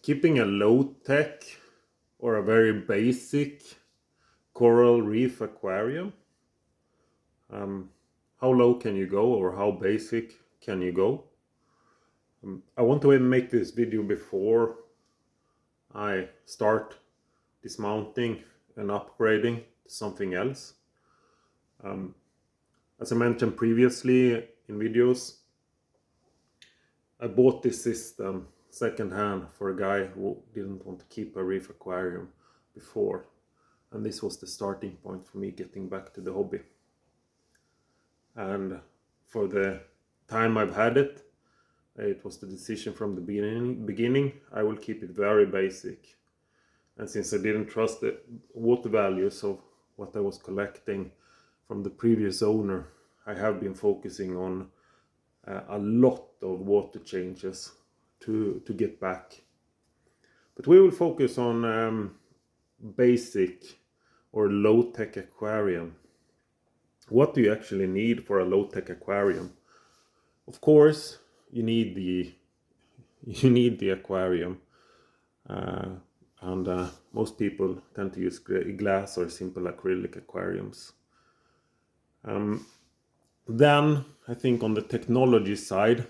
Keeping a low-tech or a very basic coral reef aquarium, how low can you go, or how basic can you go? I want to make this video before I start dismounting and upgrading to something else. As I mentioned previously in videos, I bought this system secondhand for a guy who didn't want to keep a reef aquarium before, and this was the starting point for me getting back to the hobby. And for the time I've had it, it was the decision from the beginning. I will keep it very basic. And since I didn't trust the water values of what I was collecting from the previous owner, I have been focusing on a lot of water changes to get back. But we will focus on basic or low-tech aquarium. What do you actually need for a low-tech aquarium? Of course, you need the aquarium, and most people tend to use glass or simple acrylic aquariums. Then I think on the technology side,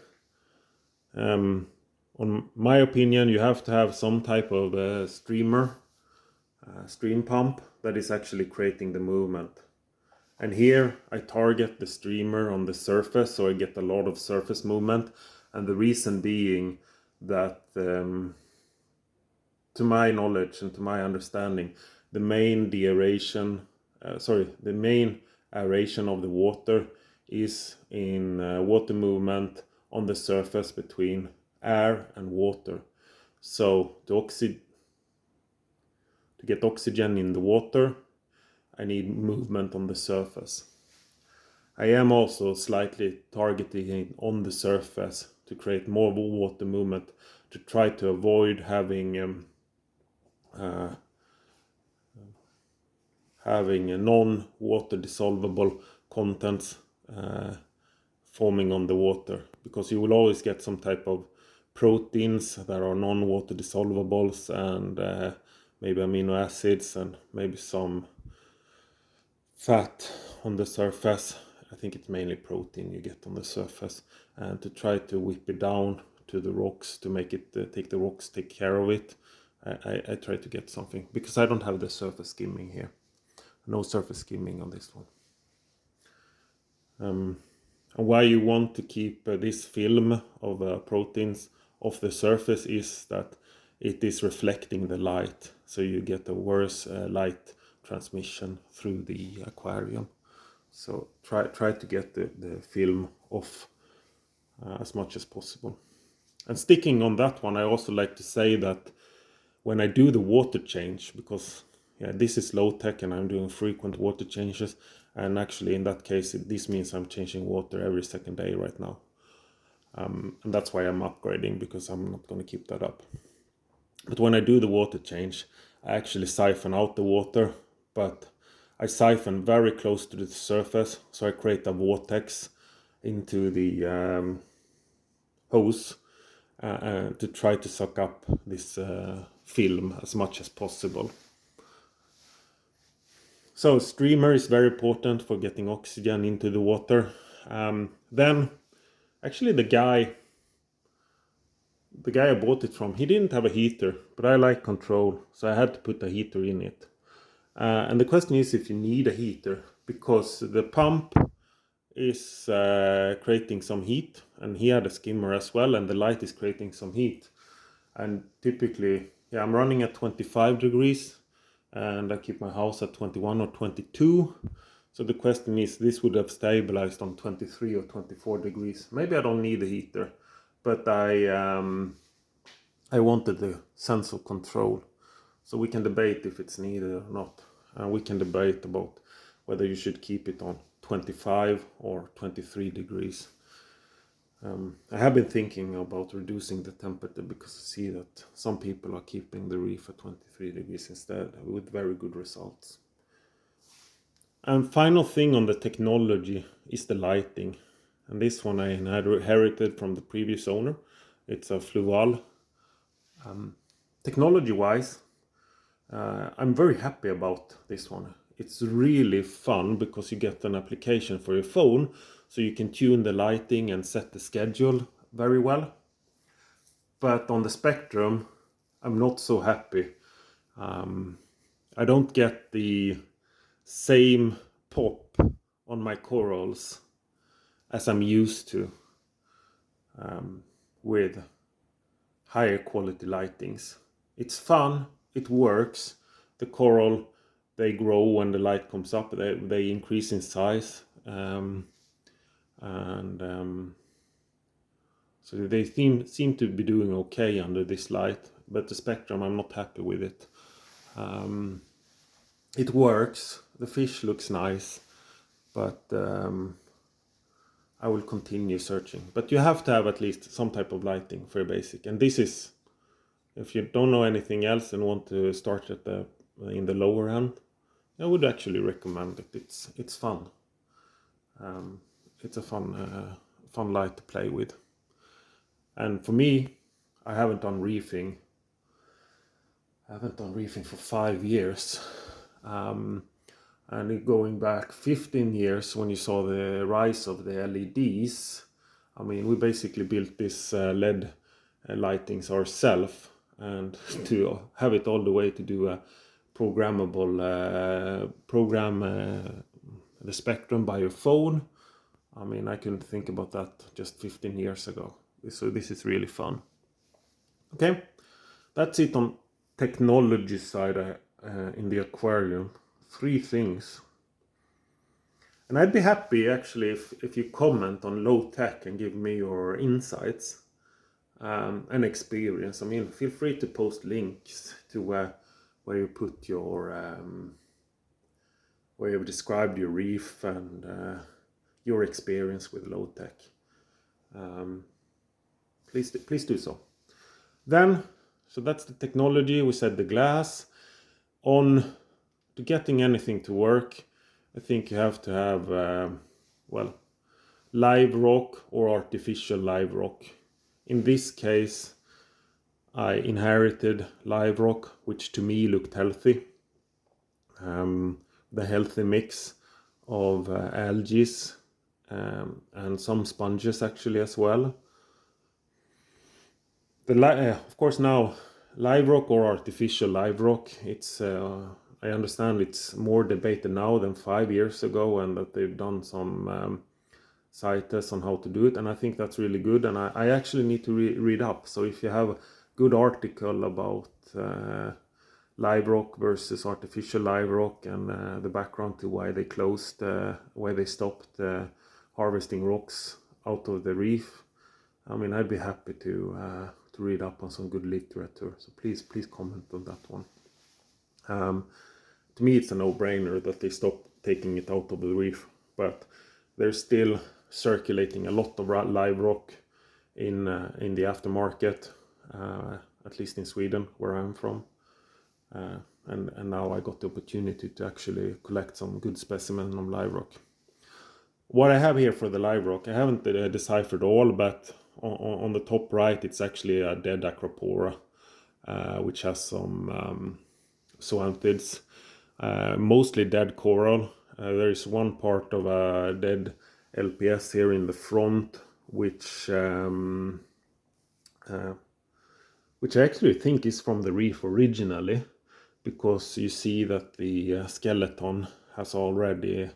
on my opinion, you have to have some type of stream pump that is actually creating the movement. And here I target the streamer on the surface, so I get a lot of surface movement. And the reason being that, to my knowledge and to my understanding, the main aeration of the water is in water movement on the surface between air and water. So to get oxygen in the water, I need movement on the surface. I am also slightly targeting on the surface to create more water movement, to try to avoid having a non-water dissolvable contents forming on the water, because you will always get some type of proteins that are non-water dissolvables, and maybe amino acids, and maybe some fat on the surface. I think it's mainly protein you get on the surface, and to try to whip it down to the rocks to make it take care of it. I try to get something, because I don't have the surface skimming here. No surface skimming on this one. And why you want to keep this film of proteins off the surface is that it is reflecting the light, so you get a worse light transmission through the aquarium. So try to get the film off as much as possible. And sticking on that one, I also like to say that when I do the water change, because this is low tech and I'm doing frequent water changes, and actually in that case this means I'm changing water every second day right now, and that's why I'm upgrading, because I'm not going to keep that up. But when I do the water change, I actually siphon out the water, but I siphon very close to the surface, so I create a vortex into the hose to try to suck up this film as much as possible. So streamer is very important for getting oxygen into the water. Then actually the guy I bought it from, he didn't have a heater, but I like control, so I had to put a heater in it. And the question is if you need a heater, because the pump is creating some heat, and he had a skimmer as well, and the light is creating some heat. And typically, I'm running at 25 degrees, and I keep my house at 21 or 22. So the question is, this would have stabilized on 23 or 24 degrees. Maybe I don't need a heater, but I wanted the sense of control. So we can debate if it's needed or not. And we can debate about whether you should keep it on 25 or 23 degrees. I have been thinking about reducing the temperature, because I see that some people are keeping the reef at 23 degrees instead, with very good results. And final thing on the technology is the lighting. And this one I inherited from the previous owner. It's a Fluval. Technology-wise, I'm very happy about this one. It's really fun because you get an application for your phone, so you can tune the lighting and set the schedule very well. But on the Spectrum, I'm not so happy. I don't get the same pop on my corals as I'm used to with higher quality lightings. It's fun, it works. The coral, they grow when the light comes up, they increase in size. So they seem to be doing okay under this light, but the Spectrum, I'm not happy with it. It works, the fish looks nice, but I will continue searching. But you have to have at least some type of lighting for basic, and this is, if you don't know anything else and want to start at in the lower end, I would actually recommend it. It's fun. It's a fun light to play with. And for me, I haven't done reefing. For 5 years. And going back 15 years, when you saw the rise of the LEDs, I mean, we basically built this LED lightings ourselves, and to have it all the way to do a programmable program the Spectrum by your phone. I mean, I couldn't think about that just 15 years ago. So this is really fun. Okay, that's it on technology side in the aquarium. 3 things. And I'd be happy actually if you comment on low tech and give me your insights and experience. I mean, feel free to post links to where you put your where you've described your reef and your experience with low tech. Please do so. Then, so that's the technology. We said the glass. On to getting anything to work, I think you have to have live rock or artificial live rock. In this case, I inherited live rock, which to me looked healthy. The healthy mix of algae and some sponges actually as well. Of course now, live rock or artificial live rock, it's I understand it's more debated now than 5 years ago, and that they've done some site tests on how to do it, and I think that's really good, and I actually need to read up. So if you have a good article about live rock versus artificial live rock and the background to why they closed, why they stopped harvesting rocks out of the reef, I mean, I'd be happy to read up on some good literature. So please comment on that one. To me, it's a no-brainer that they stop taking it out of the reef, but they're still circulating a lot of live rock in the aftermarket, at least in Sweden, where I'm from. And now I got the opportunity to actually collect some good specimens of live rock. What I have here for the live rock, I haven't deciphered all, but on the top right, it's actually a dead acropora, which has some zoanthids, mostly dead coral. There is one part of a dead LPS here in the front, which I actually think is from the reef originally, because you see that the skeleton has already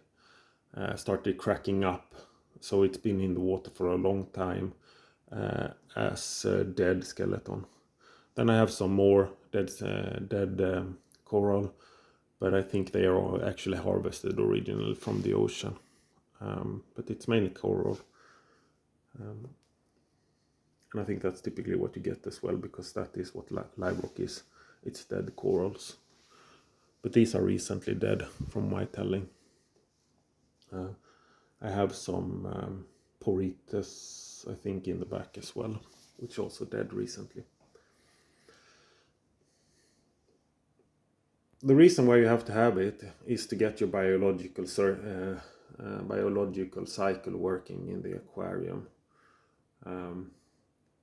started cracking up, so it's been in the water for a long time as a dead skeleton. Then I have some more dead coral, but I think they are all actually harvested originally from the ocean. But it's mainly coral. And I think that's typically what you get as well, because that is what live rock is. It's dead corals. But these are recently dead from my telling. I have some Porites, I think, in the back as well, which also dead recently. The reason why you have to have it is to get your biological cycle working in the aquarium.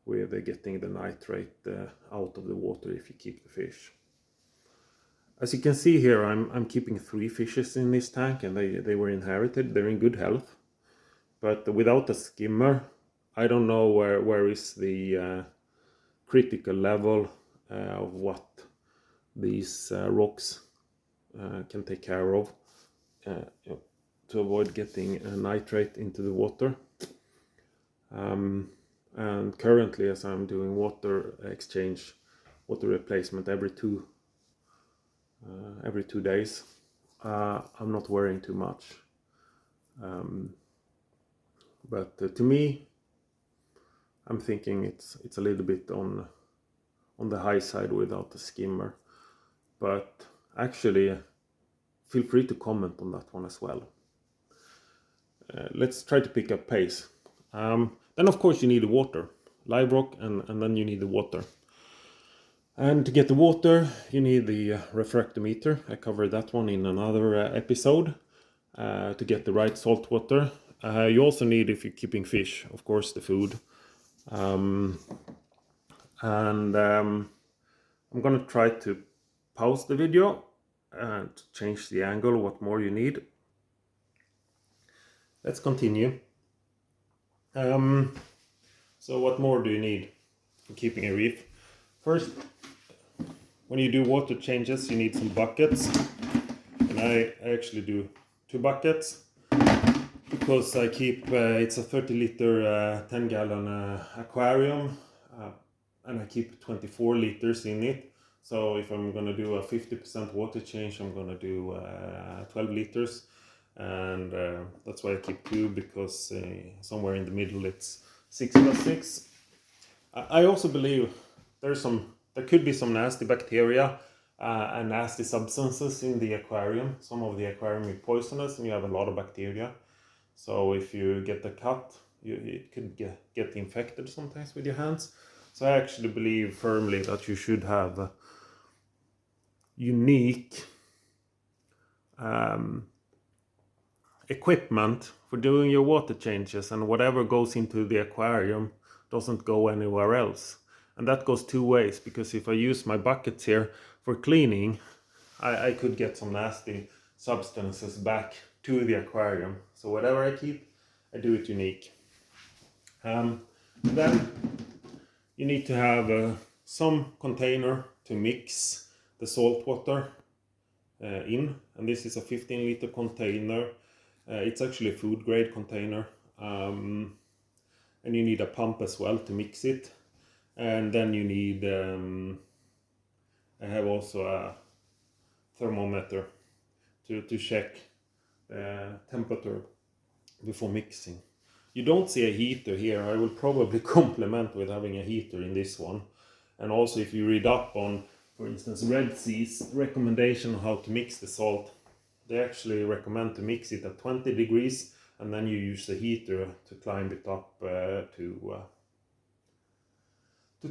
with getting the nitrate out of the water if you keep the fish. As you can see here, I'm keeping 3 fishes in this tank, and they were inherited. They're in good health, but without a skimmer, I don't know where is the critical level of what these rocks can take care of to avoid getting nitrate into the water. And currently, as I'm doing water exchange, water replacement every 2 days, I'm not worrying too much. But to me, I'm thinking it's a little bit on the high side without the skimmer. But actually, feel free to comment on that one as well. Let's try to pick up pace. Then of course you need the water, live rock, and then you need the water. And to get the water, you need the refractometer. I covered that one in another episode. To get the right salt water. You also need, if you're keeping fish, of course, the food. I'm gonna try to pause the video and change the angle, what more you need. Let's continue. So what more do you need for keeping a reef? First, when you do water changes, you need some buckets. And I actually do 2 buckets because I keep, it's a 30 liter 10 gallon aquarium, and I keep 24 liters in it. So if I'm gonna do a 50% water change, I'm gonna do 12 liters. And that's why I keep 2, because somewhere in the middle it's 6 plus 6. I also believe there could be some nasty bacteria and nasty substances in the aquarium. Some of the aquarium is poisonous and you have a lot of bacteria. So if you get a cut, it could get infected sometimes with your hands. So I actually believe firmly that you should have unique equipment for doing your water changes, and whatever goes into the aquarium doesn't go anywhere else. And that goes 2 ways, because if I use my buckets here for cleaning, I could get some nasty substances back to the aquarium. So whatever I keep, I do it unique. Then you need to have some container to mix the salt water in, and this is a 15 liter container. It's actually a food grade container, and you need a pump as well to mix it. And then you need, I have also a thermometer to check the temperature before mixing. You don't see a heater here. I will probably complement with having a heater in this one. And also, if you read up on, for instance, Red Sea's recommendation on how to mix the salt, they actually recommend to mix it at 20 degrees, and then you use the heater to climb it up to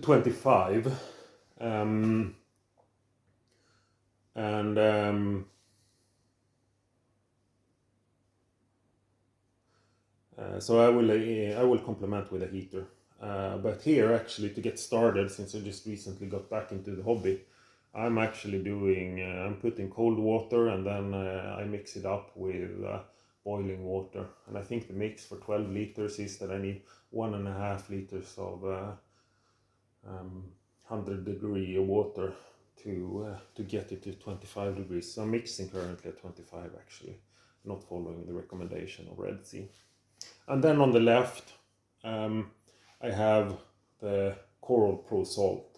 25. So I will complement with a heater. But here, actually, to get started, since I just recently got back into the hobby, I'm actually doing, I'm putting cold water, and then I mix it up with boiling water. And I think the mix for 12 liters is that I need 1.5 liters of 100 degree water to get it to 25 degrees. So I'm mixing currently at 25, actually, not following the recommendation of Red Sea. And then on the left, I have the Coral Pro Salt.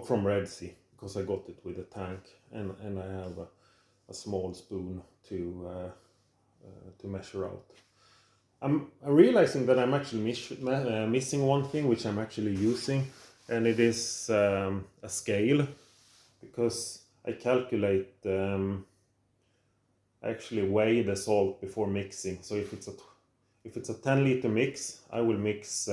From Red Sea, because I got it with a tank, and I have a small spoon to measure out. I'm realizing that I'm actually missing one thing, which I'm actually using, and it is a scale, because I calculate, I actually weigh the salt before mixing. So if it's a 10 liter mix, I will mix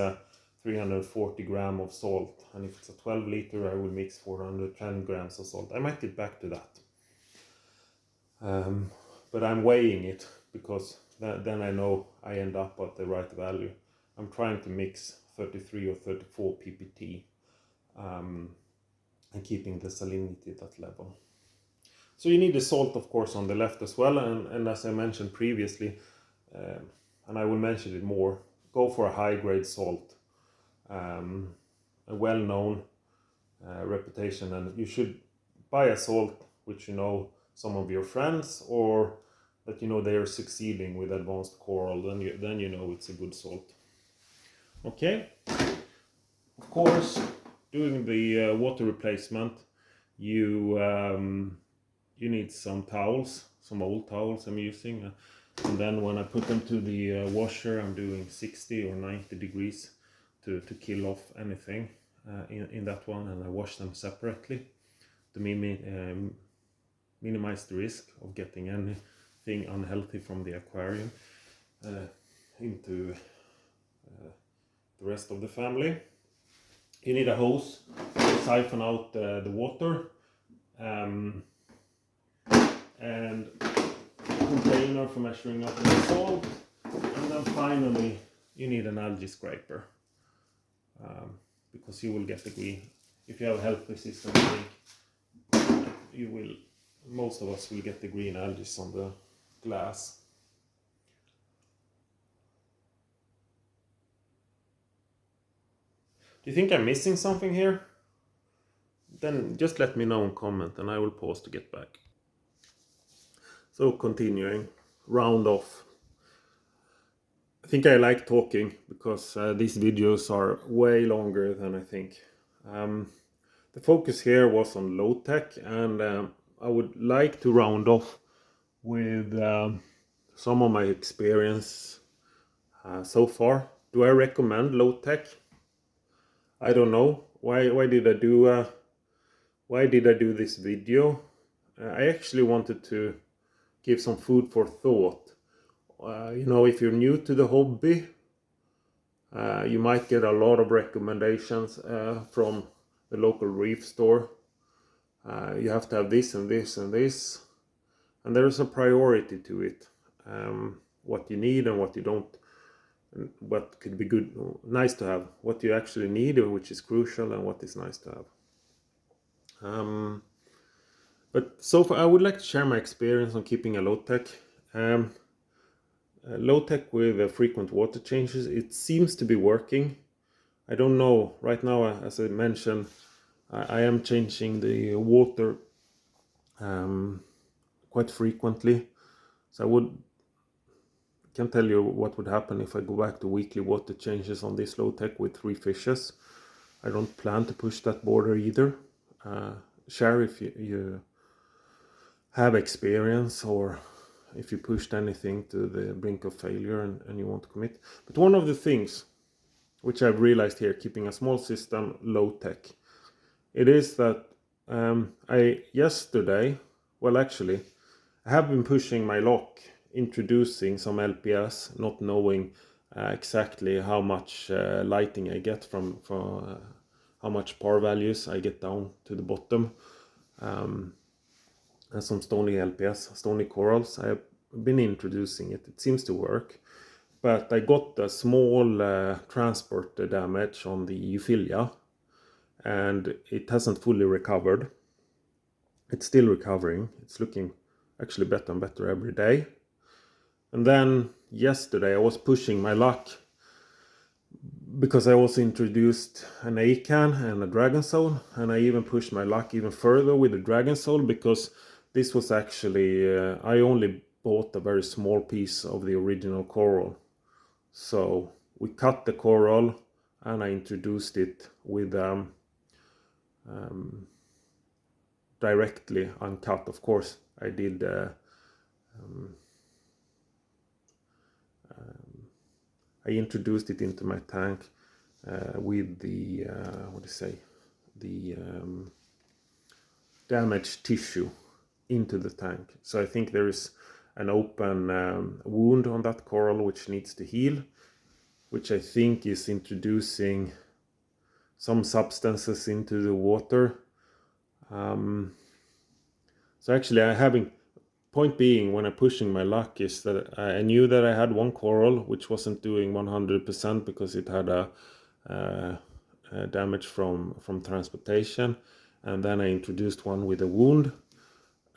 340 grams of salt, and if it's a 12 liter, I will mix 410 grams of salt. I might get back to that, but I'm weighing it, because then I know I end up at the right value. I'm trying to mix 33 or 34 ppt, and keeping the salinity at that level. So you need the salt, of course, on the left as well, and as I mentioned previously, and I will mention it more, go for a high grade salt, a well-known reputation, and you should buy a salt which you know some of your friends, or that you know they are succeeding with advanced coral, then you know it's a good salt. Okay, of course, doing the water replacement, you need some towels, some old towels I'm using, and then when I put them to the washer, I'm doing 60 or 90 degrees to kill off anything in that one, and I wash them separately to minimize the risk of getting anything unhealthy from the aquarium into the rest of the family. You need a hose to siphon out the water, and a container for measuring up the salt, and then finally you need an algae scraper, because you will get the green. If you have a healthy system, you will, most of us will get the green algae on the glass. Do you think I'm missing something here? Then just let me know in comment and I will pause to get back. So continuing, round off. I think I like talking because these videos are way longer than I think. The focus here was on low tech, and I would like to round off with some of my experience so far. Do I recommend low tech? I don't know. Why did I do this video? I actually wanted to give some food for thought. You know, if you're new to the hobby, you might get a lot of recommendations from the local reef store. You have to have this and this and this, and there is a priority to it. What you need and what you don't, what could be good, nice to have, what you actually need, which is crucial, and what is nice to have. But so far, I would like to share my experience on keeping a low tech. Low tech with frequent water changes. It seems to be working. I don't know. Right now, as I mentioned, I am changing the water quite frequently. So I can't tell you what would happen if I go back to weekly water changes on this low tech with 3 fishes. I don't plan to push that border either. Share if you have experience, or if you pushed anything to the brink of failure and you want to commit. But one of the things which I've realized here, keeping a small system low tech, it is that I have been pushing my lock, introducing some LPS, not knowing exactly how much lighting I get from how much par values I get down to the bottom. And some stony LPS, stony corals. I have been introducing it. It seems to work. But I got a small transport damage on the Euphilia, and it hasn't fully recovered. It's still recovering. It's looking actually better and better every day. And then yesterday I was pushing my luck because I also introduced an ACAN and a Dragon Soul, and I even pushed my luck even further with the Dragon Soul, because this was actually, I only bought a very small piece of the original coral. So we cut the coral and I introduced it with directly uncut. Of course, I did I introduced it into my tank with the the damaged tissue into the tank. So I think there is an open wound on that coral which needs to heal, which I think is introducing some substances into the water. So actually I having point being, when I'm pushing my luck, is that I knew that I had one coral which wasn't doing 100% because it had a damage from transportation, and then I introduced one with a wound,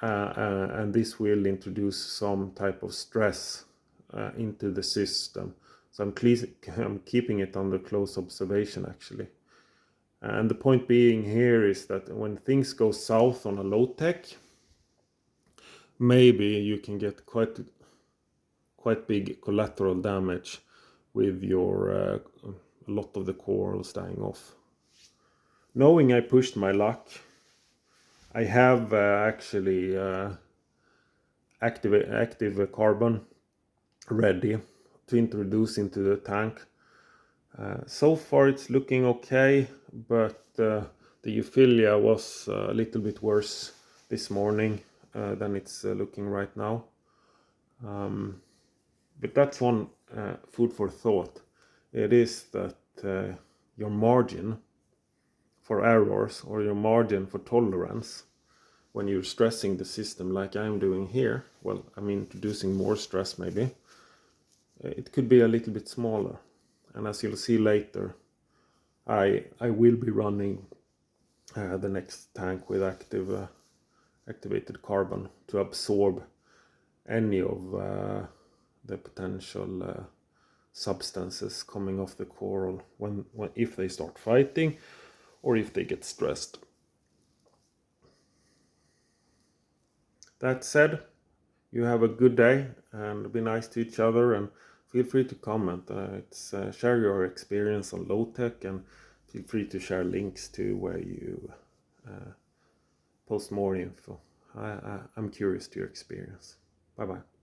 and this will introduce some type of stress into the system. So I'm keeping it under close observation actually. And the point being here is that when things go south on a low tech, maybe you can get quite big collateral damage with your a lot of the corals dying off. Knowing I pushed my luck, I have actually active carbon ready to introduce into the tank. So far it's looking okay, but the euphilia was a little bit worse this morning than it's looking right now. But that's one food for thought. It is that your margin for errors or your margin for tolerance when you're stressing the system like I'm doing here, well, I'm introducing more stress maybe, it could be a little bit smaller. And as you'll see later, I will be running the next tank with activated carbon to absorb any of the potential substances coming off the coral when if they start fighting or if they get stressed. That said, you have a good day and be nice to each other, and feel free to comment. Share your experience on low tech, and feel free to share links to where you post more info. I'm curious to your experience. Bye bye.